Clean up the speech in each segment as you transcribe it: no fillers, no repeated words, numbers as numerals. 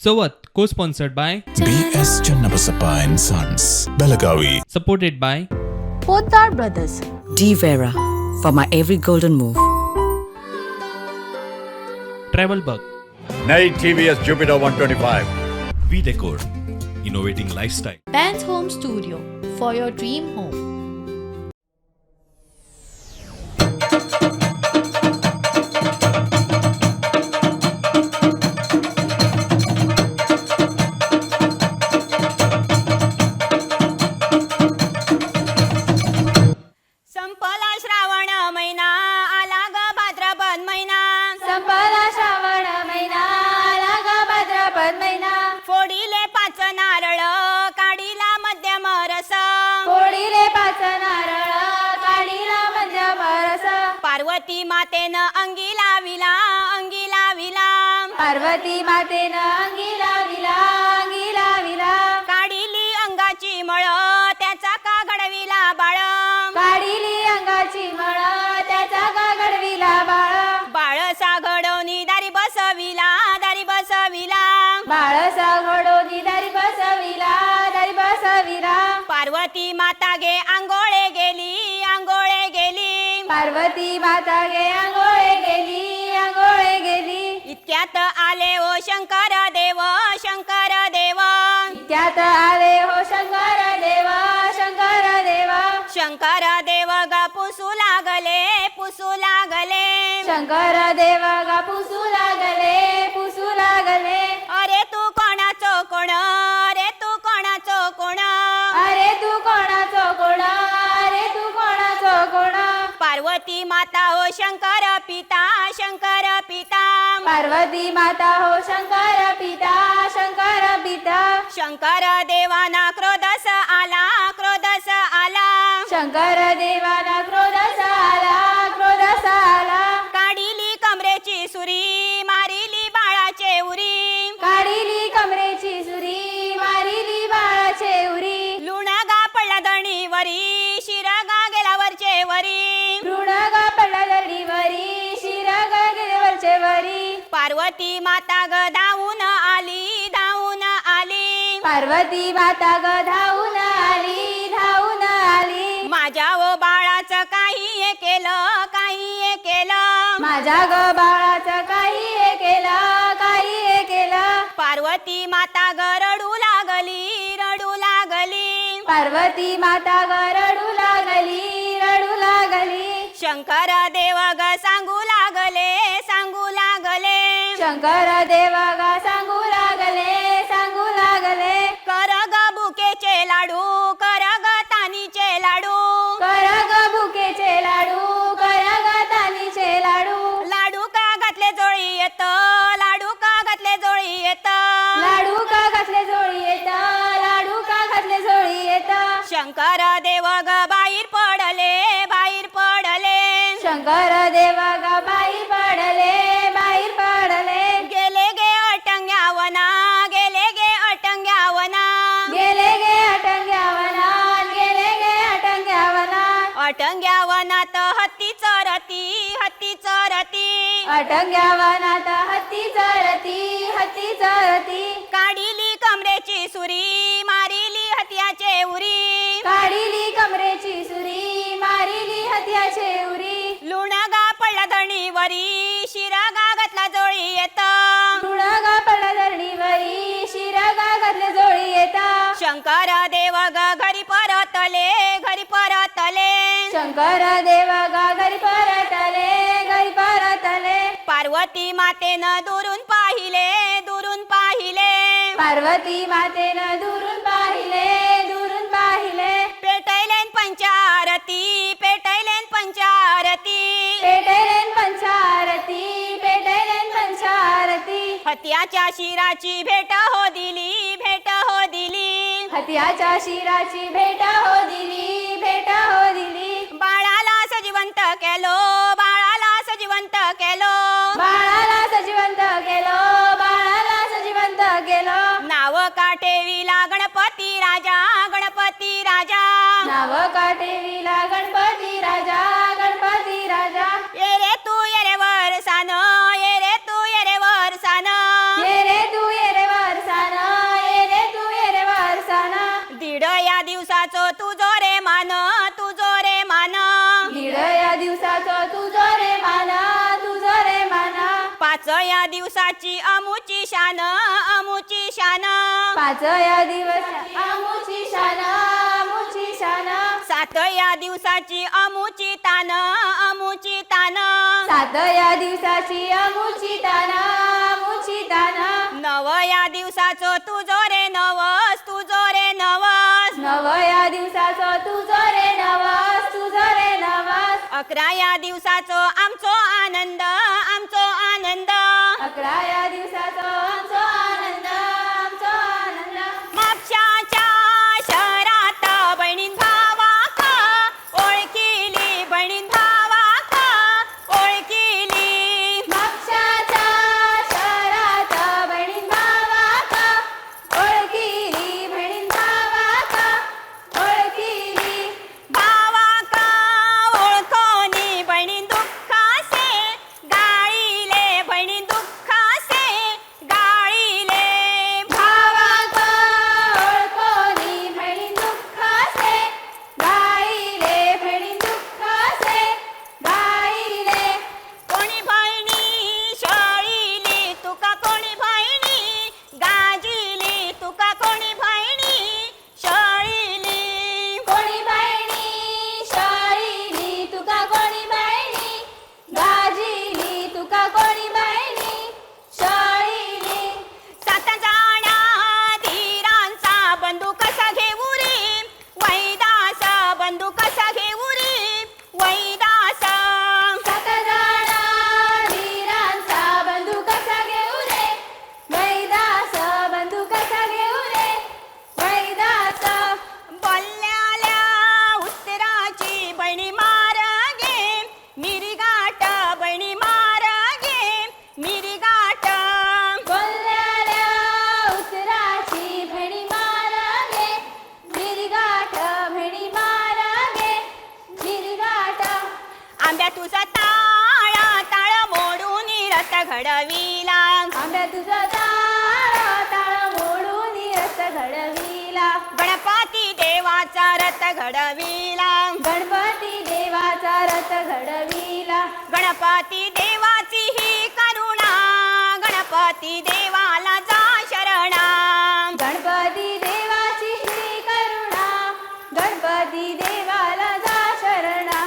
Sowat, co-sponsored by B.S. Channabasappa and Sons, Belagavi. supported by Poddar Brothers. D Vera for my every golden move. Travel Bug. नई TVS Jupiter 125. V-Decor, innovating lifestyle. Ben's Home Studio for your dream home. संपला श्रावण महिना आला ग भाद्रपद महिना संपला श्रावण महिना आला ग भाद्रपद महिना फोडीले 5 नारळ काढीला मध्यम रस फोडीले 5 नारळ काढीला मध्यम रस पार्वती मातेनं अंगी लाविला पार्वती मातेनं अंगी लाविला काढीली अंगाची मळ त्याचा का घडविला बाळ काढीली अंगाची मळ त्याचा का घडविला बाळसा घडवणी दारी बसविला बाळसा घडोनी दारी बसविला पार्वती माता गे आंघोळे गेली पार्वती माता गे आंघोळे गेली इतक्यात आले ओ शंकर देव त्यात आले हो शंकर देव ग पुसू लागले शंकर देव गा पुसू लागले अरे तू कोणाचो कोण अरे तू कोणाचो कोण पार्वती माता हो शंकर पिता पार्वती माता हो शंकर पिता शंकर देवाना क्रोधस आला शंकर देवाला क्रोधस आला काढिली कमरेची सुरी मारिली बाळाचे उरी काढिली कमरेची सुरी मारिली बाळाचे उरी लुणगा पडला दणीवरी शिरगा गेला वरचे वरी ऋणगा पडला दरडीवरी शिरगा गेल्यावरचे वरी पार्वती माता ग धावून आली पार्वती माता ग धावून आली माझ्या ओ बाळाचं काही हे केलं माझ्या ग बाळाचं काही हे केलं पार्वती माता ग रडू लागली पार्वती माता ग रडू लागली शंकर देव ग सांगू लागले शंकर देव ग सांगू लागले कर ग बुकेचे लाडू कर ग तानीचे लाडू कर ग बुकेचे लाडू कर ग तानीचे लाडू का घातले जोळी येत लाडू का घातले जोळी येत शंकर देव ग बाहेर पडले शंकर देव ग बाहेर पडले गेले गे अटंग्यावना गेले गे अटंग्यावनात अटंग्यावनात हत्ती चरती अटंग्यावनात हत्ती चरती काढिली कमरेची सुरी मारिली हत्याचे उरी काढिली कमरेची सुरी मारिली हत्याचे उरी लुणगा पडला धणीवरी शिरगा घातला जोळी येत ऋणगा पडला धरणीवरी शिरगा घातले जोळी येता शंकर देव ग घरी परतले शंकर देव गा घरी परतले पार्वती मातेनं दुरून पाहिले पार्वती मातेनं दुरून पाहिले पेटैलेन पंचारती पेटैलेन पंचारती हत्याच्या शिराची भेट हो दिली हत्याच्या शिराची भेट हो दिली बाळाला सजीवंत केलो बाळाला सजीवंत केलो नाव काठेविला गणपती राजा नाव काठेविला गणपती राजा ये रे तू ये रे वरसान ये रे तू ये रे वरसान दिवसाची अमुची शान अमुची शान पाचव्या दिवसाची आमुची शान आमुची शान सातव्या दिवसाची अमुची तान अमुची तान सातव्या दिवसाची आमुची तान आमुची तान नवया दिवसाचो तुझो रे नवस तुझो रे नवस नवया दिवसाचो तुझो रे नवस तुझो रे नवस अकराया दिवसाचो आमचो आनंद आमचो आनंद अकराव्या दिवसाचो आमचो आनंद आमचो आनंद म्हापशाच्या शहरात बहिणीन भावाक ओळखिली बहिणीन भावाक ओळखिली म्हापशाच्या शहरात बहिणीन भावाक ओळखिली बहिणीन भावाक ओळखिली भावाक ओळखोनी बहिणीन दुःखासे गाळिले बहिणीन दुःखासे गाळिले भावाक ओळखोनी बहिणीन दुःखासे गायले बहिणीन दुःखासे गायले कोणी बहिणी शळिली तुका कोणी बहिणी गाजिली तुका कोणी बहिणी शळिली कोणी बहिणी शाळिली तुका कोणी बहिणी गाजिली तुका कोणी बहिणी शाळिली सात जाणा धीरांचा बंधू कसा घेऊ रे वैदास बंधू कसा घेऊ रे वैदास सात जाणा धीरांचा बंधू कसा घेऊ रे वैदास बंधू कसा घेऊ रे वैदास बोलल्याल्या उत्तराची बहिणी मारगे मिरीगाट बहिणी मारगे मिरीगाट बोलल्याल्या उतराची बहिणी मारागे गिरगाठ बहिणी मारागे गिरगाठ आंब्या तुझा ताळ ताळ मोडून रथ घडविला आंब्या तुझा ताळ ताळ मोडून रथ घडविला गणपती देवाचा रथ घडविला गणपती देवाचा रथ घडविला गणपती देवाची ही करुणा गणपती देवाला जा शरणा गणपती देवाची ही करुणा गणपती देवाला जा शरणा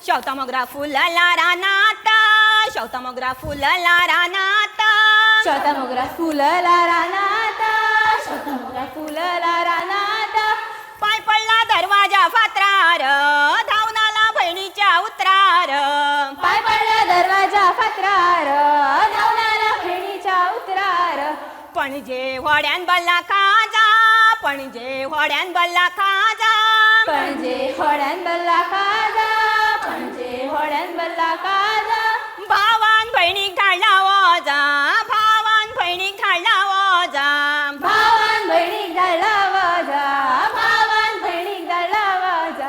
शौता मोगरा फुलला रानात शौता मोगरा फुलला रानात शोता मोगरा फुलला रानात शोता मोगरा फुलला रानात पाय पडला दरवाजा फात्रार धावून आला बहिणीच्या उतरार पाय पडला दरवाजा फात्रार धावणारा बहिणीच्या उतरार पणजे व्हड्यान बल्ला खाजा पणजे व्हड्यान बल्ला खाजा पणजे होड्यान बल्ला काजा पणजे होड्यान बल्ला काजा भावान बहिणीक धाडला वजा भावान बहिणीक धाडला वजा भावान बहिणीक धाडला वाजा भावान बहिणीक धाडला वाजा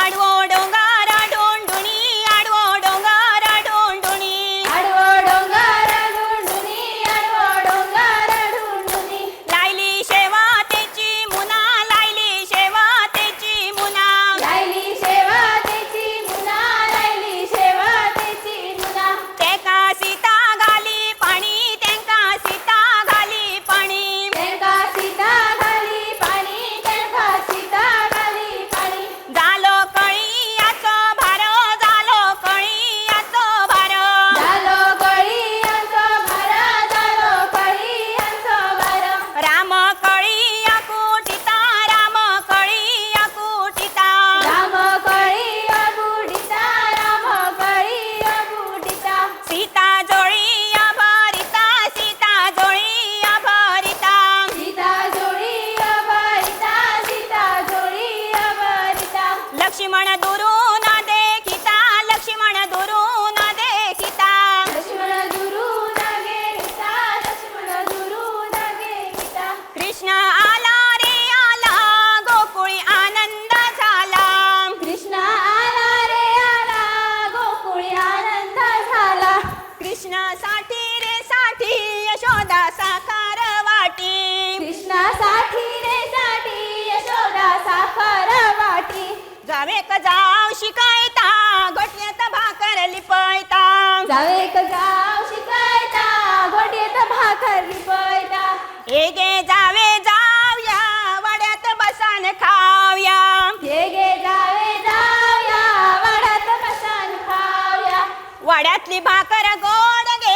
आडवो डोंगर डोंडुणी आडवो डोंगर डोंडुणी आडवो डोंगर ढुंढुनी आडवो डोंगर ढुंढुनी लायली शेवा तेची मुना लायली शेवा तेची मुना लायली शेवा तेची मुना लायली शेवा तेची मुना तेका सीता घाली पाणी तेंका सीता घाली पाणी तेंका सीता घाली पाणी तेंका सीता घाली पाणी झालो कळियाचो भारो झालो कळियाचो भारो झालो कळियांचो भार झालो कळियांचो भार राम कळिया कुटिता राम कळिया कुटिता राम कळिया बुडिता राम कळिया बुडिता सीता जोळिया भरिता सीता जोळिया भरिता सीता जोडी अभरिता सीता जोडी अभरिता लक्ष्मण दुरून देखिता लक्ष्मण दुरून देखिता लक्ष्मण दुरू नागे गीता लक्ष्मण दुरू नागे गीता कृष्ण आला रे आला गोकुळी आनंद झाला कृष्ण आला रे आला गोकुळी आनंद झाला कृष्णासाठी रे साठी यशोदा साकार वाटी कृष्णासाठी रे साठी यशोदा साखर वाटी जावे क जाव शिकायता गोठ्यात भाकर लिपायता जावे क जाव शिकायता घोटीत हे गे जावे जाऊया वाड्यात बसान खाऊया हे गे जावे जाऊया वाड्यात बसान खाऊया वाड्यातली भाकर गोड गे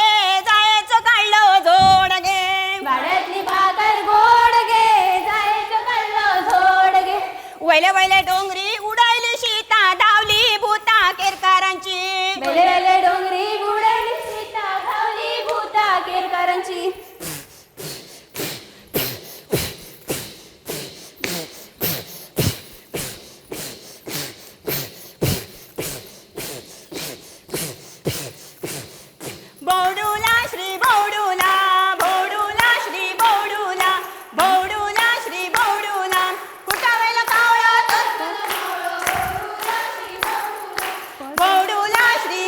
जायचं काढलं जोड गे वाड्यातली भाकर गोड गे जायचं कल्लो झोड गे वैले वैले डोंगरी उडायली शीता धावली भूता केरकारांची बेले बेले डोंगरी बुडायली सीता धावली भूता केरकरांची बौडूला श्री बौडूला बौडूला श्री बौडूला बौडूला श्री बौडूला कुटावेला कावळा बौडूला श्री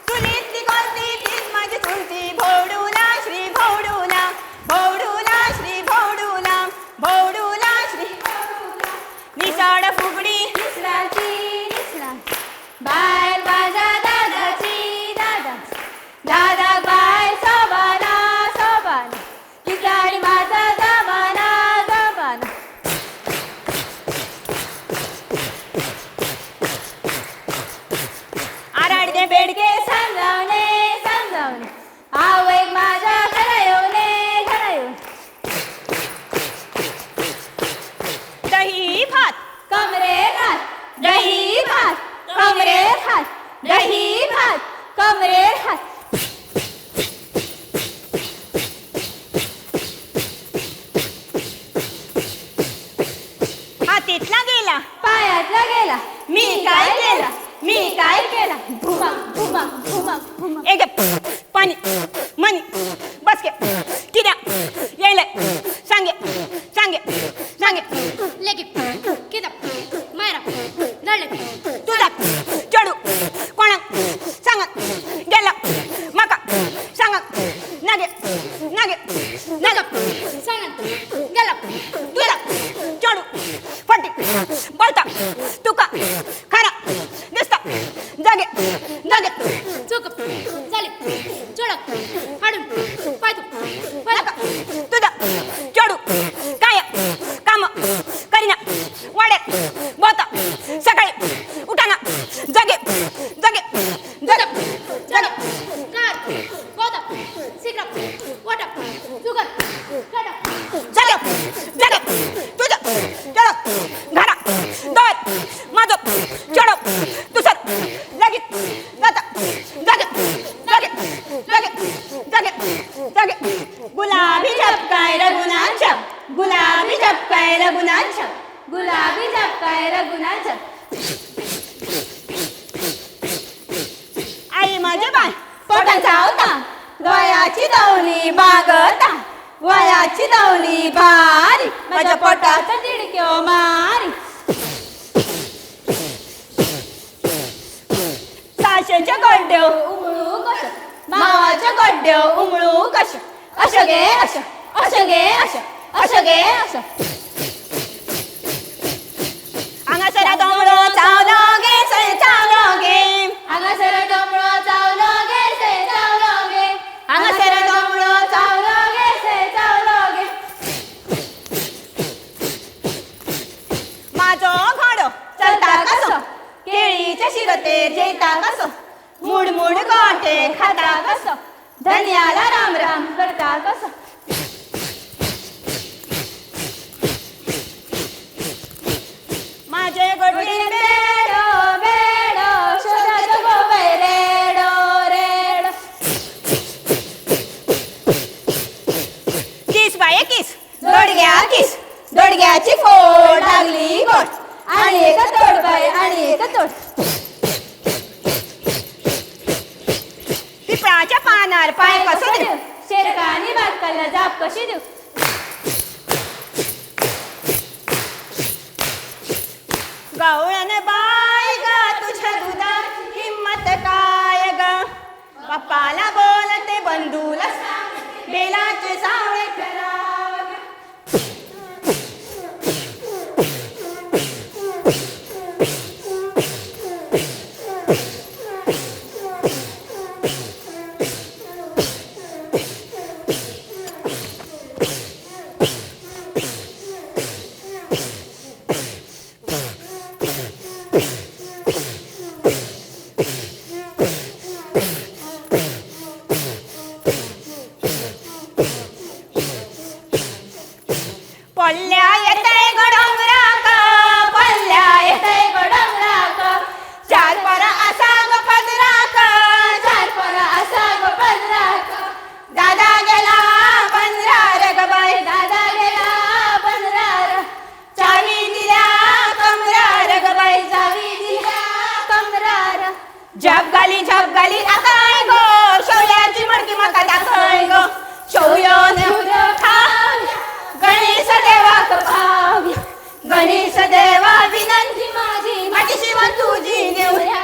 चुलीतली कोणती तीच माझी चुलती बौडूला श्री बौडूला बौडूला श्री बौडूला बौडूला श्री निसाड फुगडी निसराची निसरा बाय माझ्या दादाची दादा दादा बाय सोबाना सोबाना किसाडी माझा जमाना जमाना आराडगे बेडगे समजावणे समजावणे आव एक माझ्या घरा येऊने घरा येऊन दही भात कमरे हात दही भात कमरे हात दही भात कमरे हात हातीतला गेला पायातला गेला मी काय केलं मी काय केला भुमा भुमा भुमा भुमा एक पाणी मनी बसके किड्या यायला सांगे सांगे सांगे लेकी किदा मारा नळले तुझा चढू कोणा सांगत गेला मका सांगत नागे नागे नागे सांग गेला तुझा चढू फटी बळता तुका खरा दिसता जागे जागे चुक चाले चोडक हाडून पायतू नका तुझा चढू काय काम करीना वाड्यात बोता सकाळी उठाना जागे जागे जागे जागे कार गोदा सिग्रा वाटा सुगर खडा जागे जागे तुझा चढ घरा दर माझं चढ तुझं लगेच जाता जागे जागे जागे जागे जागे गुलाबी झपकाय रघुनाथ झप गुलाबी झपकाय रघुनाथ झप गुलाबी झपकाय रघुनाथ आई माझे बाय पोटाचा होता वयाची दौली बागता वयाची दौली भारी माझ्या पोटाचा तिडक्यो मारी साशेच्या गड्ड्यो उमळू कश मावाच्या गड्ड्यो उमळू कश अश गे अश अश गे अश अश गे अश अंगासरा डोंगरो चावलो गे सय चावलो गे हांगासर डोंगरो चावलो गे से चावलो गे हांगासर डोंगरो चावलो गे से चावलो गे माझो घोडो चलता कसो केळीच्या शिरतेर जेता कसो मुड मुड गोटे खाता कसो धन्याला राम राम करता कसो माझे गोडीन बेडो बेडो शोधात गोबाई रेडो रेडो किस बाये किस दोडग्याची फोड लागली गोड आणि एक तोड बाई आणि एक तोड पिपळाच्या पानार पाय कसो देऊ शेरकानी बातकाला जाप कशी देऊ गवळण बाय ग तुझ्या दुधात हिम्मत काय ग पप्पाला बोलते बंधूला बेलाचे सावळे करावं ग. पल्ल्या येतय डोंगराक, पल्ल्या येतय डोंगराक, चार पर असा ग पदराक, चार पर असा ग पदराक, दादा गेला पंधरा ग बाई, दादा गेला पंधरा, चावी दिल्या कमरा ग बाई, चावी दिल्या कमरार, झप घाली आकाय गो, शौर्याची मडकी मका दाखय गो, शौर्य नेहुर खाव्या, गणेश देवाक पाव्या, गणेश देवा विनंती माझी, माझी शिव तुझी नेहुऱ्या.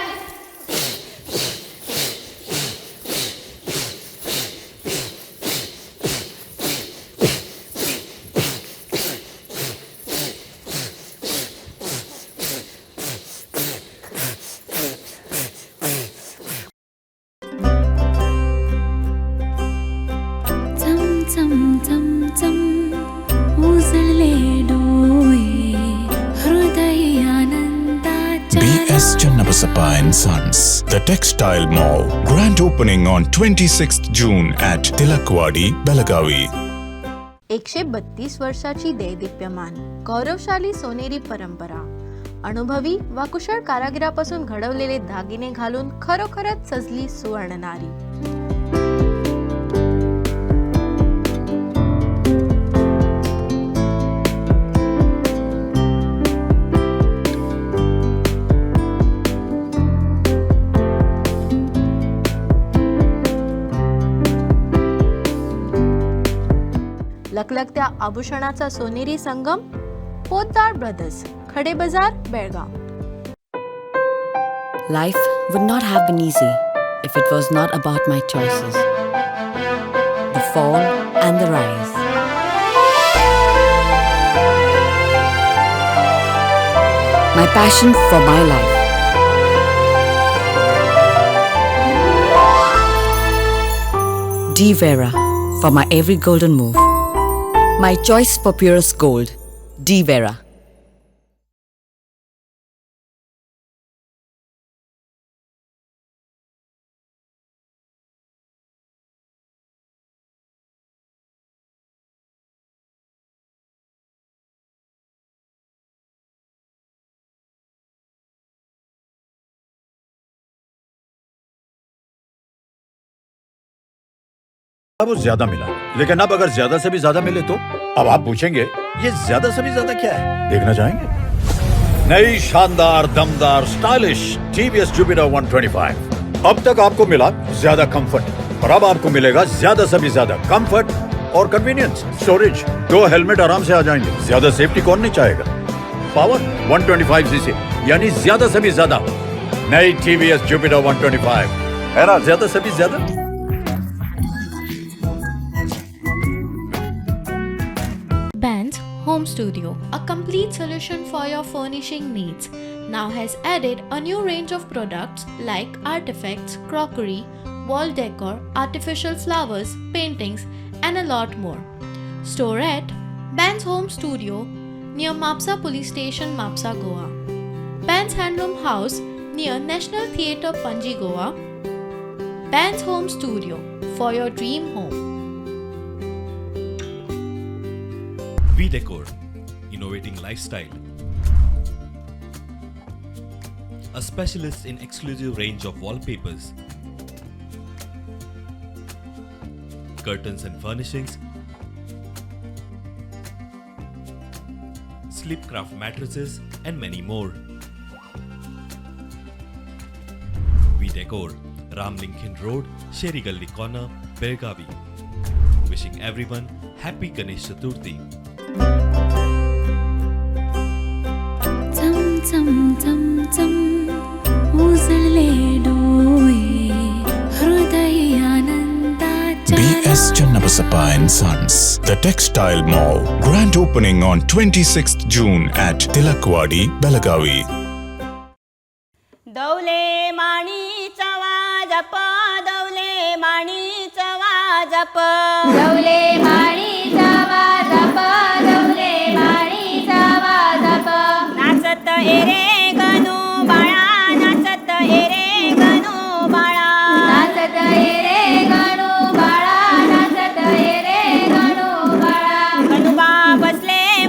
चम चम चम चम उजळले डोळे हृदय आनंदाच्या BS Channabasappa and Sons, The Textile Mall. Grand opening on 26th June at Tilakwadi, Belagavi. 132 वर्षाची देदीप्यमान गौरवशाली सोनेरी परंपरा, अनुभवी व कुशळ कारागिरापासून घडवलेले दागिने घालून खरोखरच सजली सुवर्ण नारी. लखलखत्या आभूषणाचा सोनेरी संगम, पोद्दार ब्रदर्स, खडे बाजार, Belgaum. Life would not have been easy if it was not about my choices. The fall and the rise. My passion for my life. D. Vera for my every golden move. My choice for purest gold. D. Vera. वो ज्यादा मिला, लेकिन अब अगर ज्यादा से भी ज्यादा मिले तो अब आप पूछेंगे ये ज्यादा से भी ज्यादा क्या है, देखना चाहेंगे? नई शानदार दमदार स्टाइलिश टीवीएस जुपिटर 125. अब तक आपको मिला ज्यादा कंफर्ट और अब आपको मिलेगा ज्यादा से भी ज्यादा कंफर्ट और कन्वीनियंस. स्टोरेज, 2 हेलमेट आराम से आ जाएंगे. ज्यादा सेफ्टी कौन नहीं चाहेगा? पावर 125 सीसी यानी ज्यादा से भी ज्यादा. नई टीवीएस जुपिटर 125 है ना, ज्यादा से भी ज्यादा. Benz Home Studio, a complete solution for your furnishing needs, now has added a new range of products like artifacts, crockery, wall decor, artificial flowers, paintings, and a lot more. Store at Benz Home Studio near Mapsa Police Station, Mapsa, Goa. Benz Handloom House near National Theatre, Panji, Goa. Benz Home Studio for your dream home. V Decor, innovating lifestyle. A specialist in exclusive range of wallpapers, curtains and furnishings, Slipcraft mattresses and many more. V Decor, Ram Lincoln Road, Sheri Galli Corner, Belgavi. Wishing everyone happy Ganesh Chaturthi. चम चम चम चम उजळले डोळे हृदय आनंदाच्या BS Channabasappa and Sons, The Textile Mall. Grand opening on 26th June at Tilakwadi, Belagavi. दौले माणीचा वाजप, दौले माणीचा वाजप, दौले माणीचा वाजप, दौले माणीचा वाजप, नाचत array Ganu बाळा, नाचत एरे गणू बाळा, नाचत रे गणू बाळा, नाचत रे गणू बाळा, गणूबा बसले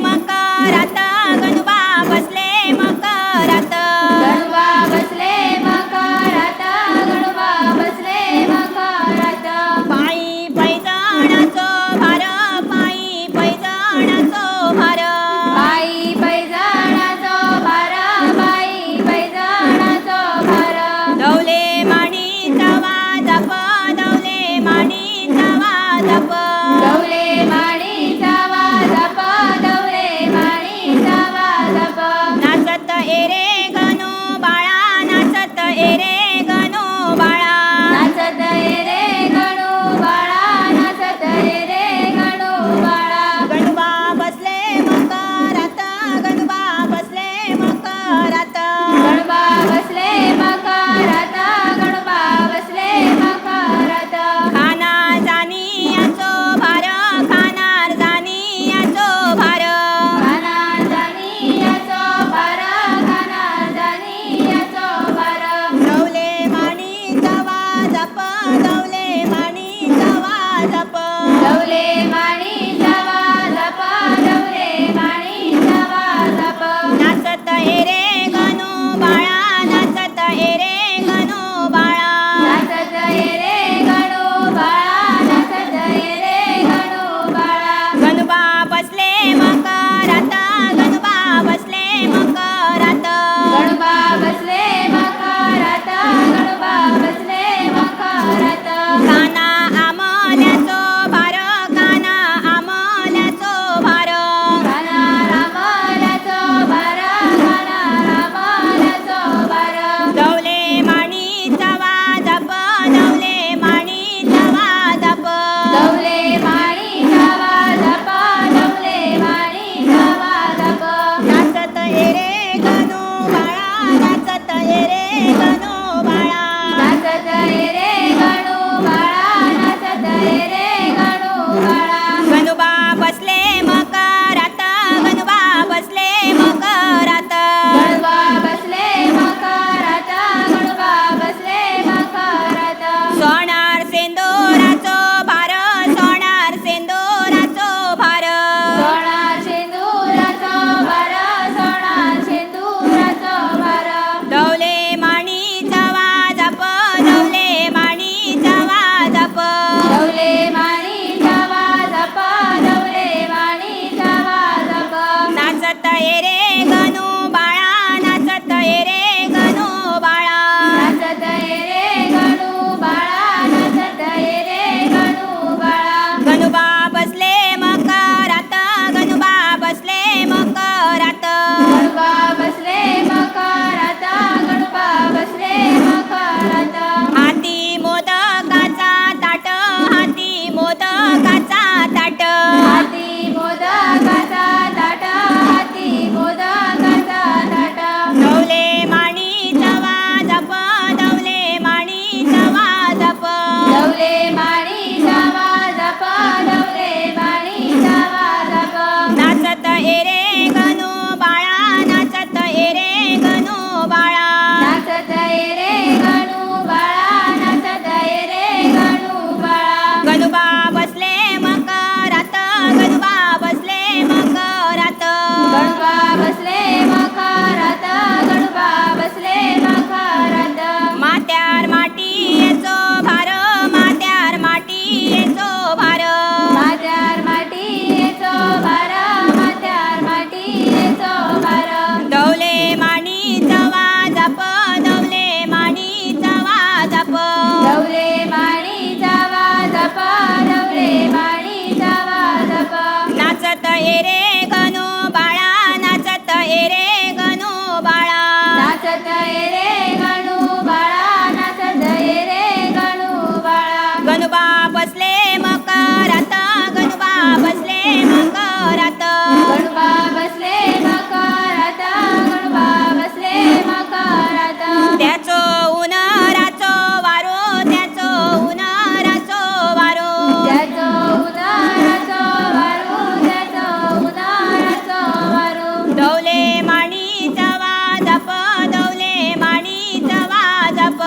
एरे गणू बाळा नाचत एरे गणू बाळा नाचत एरे गणू बाळा नाचत एरे गणू बाळा गणूबा बसले मकरात गणूबा बसले मकरात गणूबा बसले मकरात गणूबा बसले मकरात त्याचो उन्हाराचो वारो त्याचो उन्हाराचो वारो त्याचो उन्हाळ्याचो वारू त्याचो उन्हाळ्याचो वारू दौले माणीचा वाजप दौले माणीचा वाजप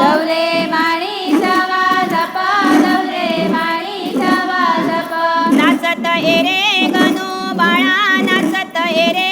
दौले माणीचा वाजप दौले माणीचा वाजप नाचत एरे गणू बाळा नाचत एरे